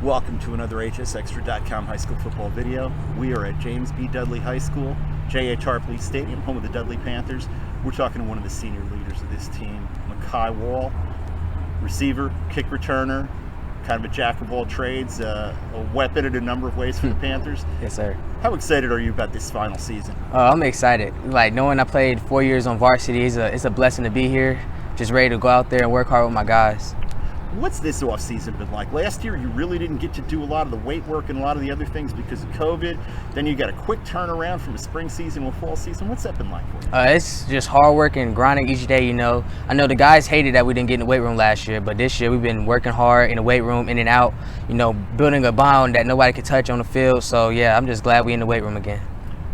Welcome to another HSExtra.com high school football video. We are at James B. Dudley High School, J.H. Harpley Stadium, home of the Dudley Panthers. We're talking to one of the senior leaders of this team, Mekhi Wall, receiver, kick returner, kind of a jack of all trades, a weapon in a number of ways for the Panthers. Yes, sir. How excited are you about this final season? I'm excited. Like, knowing I played 4 years on varsity, it's a blessing to be here. Just ready to go out there and work hard with my guys. What's this offseason been like? Last year, you really didn't get to do a lot of the weight work and a lot of the other things because of COVID. Then you got a quick turnaround from a spring season to a fall season. What's that been like for you? It's just hard work and grinding each day, I know the guys hated that we didn't get in the weight room last year, but this year we've been working hard in the weight room, in and out, building a bond that nobody could touch on the field. So, yeah, I'm just glad we're in the weight room again.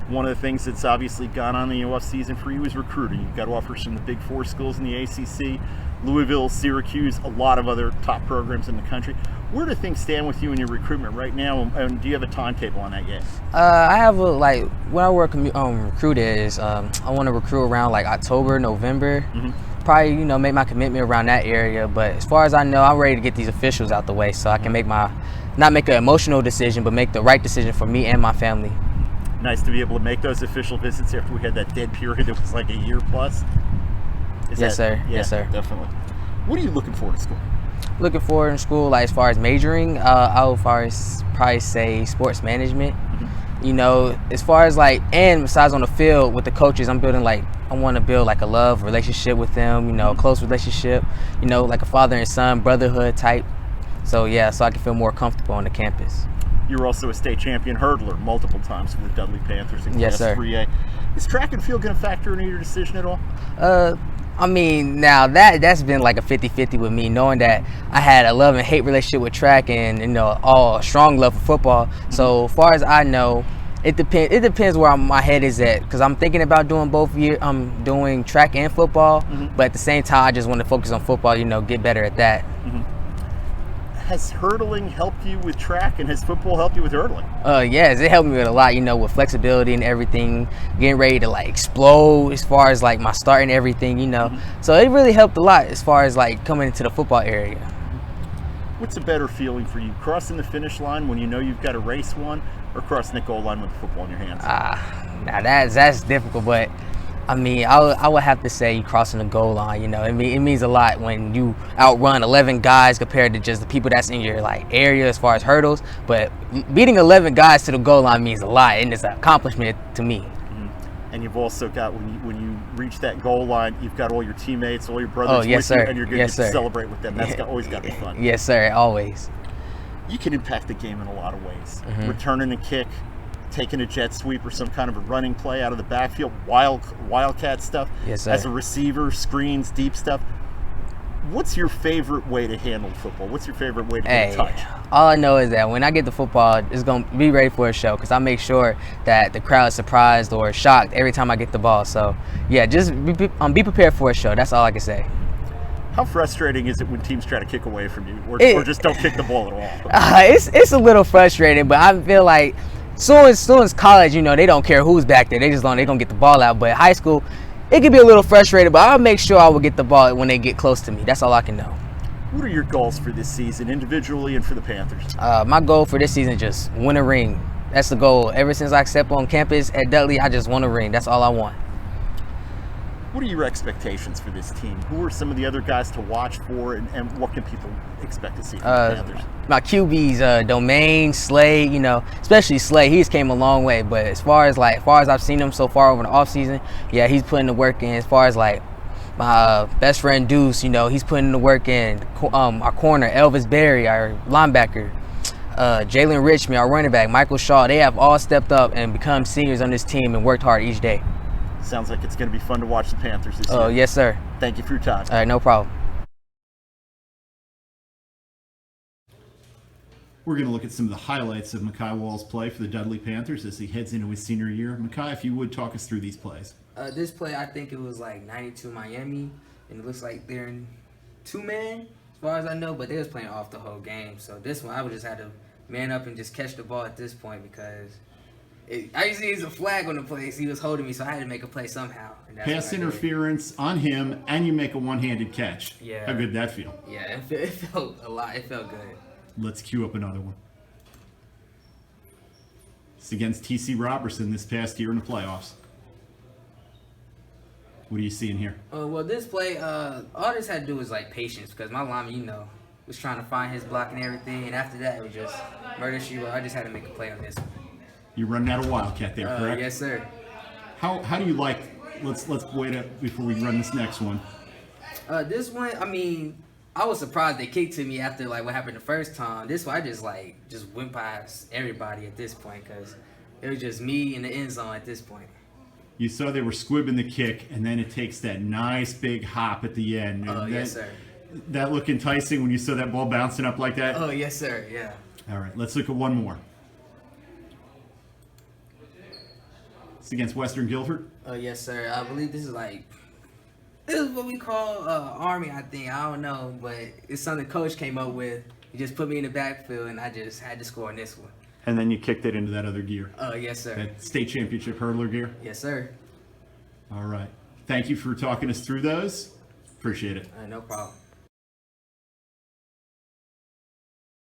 One of the things that's obviously gone on in the offseason for you is recruiting. You've got offers from the Big Four schools in the ACC, Louisville, Syracuse, a lot of other top programs in the country. Where do things stand with you in your recruitment right now, and do you have a timetable on that yet? I have when I work recruit is I want to recruit around like October, November. Probably, make my commitment around that area. But as far as I know, I'm ready to get these officials out the way so I can not make an emotional decision, but make the right decision for me and my family. Nice to be able to make those official visits after we had that dead period that was like a year plus. Yes, sir. Yeah, yes, sir. Definitely. What are you looking for in school? Looking forward in school, like as far as majoring, I would probably say sports management. As far as and besides on the field with the coaches, I want to build like a love relationship with them, a close relationship, like a father and son, brotherhood type. So yeah, so I can feel more comfortable on the campus. You're also a state champion hurdler multiple times for the Dudley Panthers in Yes, Class sir. 3A. Is track and field going to factor into your decision at all? Now that's been like a 50-50 with me, knowing that I had a love and hate relationship with track and all strong love for football. So far as I know, it depends where my head is at, because I'm thinking about doing both year. I'm doing track and football, but at the same time I just want to focus on football, get better at that. Has hurdling helped you with track, and has football helped you with hurdling? Yes, it helped me with a lot, with flexibility and everything, getting ready to explode as far as my start and everything, So it really helped a lot as far as coming into the football area. What's a better feeling for you, crossing the finish line when you know you've got a race won, or crossing the goal line with the football in your hands? Now that's difficult, but I would have to say crossing the goal line. It means a lot when you outrun 11 guys compared to just the people that's in your area as far as hurdles. But beating 11 guys to the goal line means a lot, and it's an accomplishment to me. And you've also got, when you reach that goal line, you've got all your teammates, all your brothers yes, with sir. you, and you're going Yes, to sir. celebrate with them. That's always got to be fun. Yes, sir, always. You can impact the game in a lot of ways. Returning a kick, taking a jet sweep or some kind of a running play out of the backfield, wildcat stuff. Yes, sir. As a receiver, screens, deep stuff. What's your favorite way to handle football? What's your favorite way to get a touch? All I know is that when I get the football, it's going to be ready for a show, because I make sure that the crowd is surprised or shocked every time I get the ball. So, yeah, just be prepared for a show. That's all I can say. How frustrating is it when teams try to kick away from you or just don't kick the ball at all? It's a little frustrating, but I feel like soon as college, they don't care who's back there. They're going to get the ball out. But high school, it can be a little frustrating, but I'll make sure I will get the ball when they get close to me. That's all I can know. What are your goals for this season, individually and for the Panthers? My goal for this season is just win a ring. That's the goal. Ever since I stepped on campus at Dudley, I just won a ring. That's all I want. What are your expectations for this team? Who are some of the other guys to watch for, and what can people expect to see from the Panthers? My QBs, Domain, Slay, especially Slay, he's came a long way. But as far as I've seen him so far over the offseason, yeah, he's putting the work in. As far as my best friend Deuce, he's putting the work in. Our corner, Elvis Berry, our linebacker, Jalen Richmond, our running back, Michael Shaw, they have all stepped up and become seniors on this team and worked hard each day. Sounds like it's going to be fun to watch the Panthers this year. Oh, yes, sir. Thank you for your time. All right, no problem. We're going to look at some of the highlights of Mekhi Wall's play for the Dudley Panthers as he heads into his senior year. Mekhi, if you would talk us through these plays. This play, I think it was 92 Miami, and it looks like they're in two-man, as far as I know, but they was playing off the whole game. So this one, I would just have to man up and just catch the ball at this point, because I usually use a flag on the play, so he was holding me, so I had to make a play somehow. Pass interference on him, and you make a one-handed catch. Yeah. How good did that feel? Yeah, it felt a lot. It felt good. Let's cue up another one. It's against TC Robertson this past year in the playoffs. What are you seeing here? Well, this play, all I just had to do was like patience because my lineman, was trying to find his block and everything, and after that it was just murder she wrote. I just had to make a play on this one. You're running out of Wildcat there, correct? Yes, sir. How do you like? Let's wait up before we run this next one. This one, I was surprised they kicked to me after like what happened the first time. This one, I just went past everybody at this point because it was just me in the end zone at this point. You saw they were squibbing the kick, and then it takes that nice big hop at the end. Yes, sir. That looked enticing when you saw that ball bouncing up like that? Oh, yes, sir, yeah. All right, let's look at one more. It's against Western Guilford? Oh, yes, sir. I believe this is what we call Army, I think. I don't know, but it's something Coach came up with. He just put me in the backfield, and I just had to score on this one. And then you kicked it into that other gear. Oh, yes, sir. That state championship hurdler gear? Yes, sir. All right. Thank you for talking us through those. Appreciate it. No problem.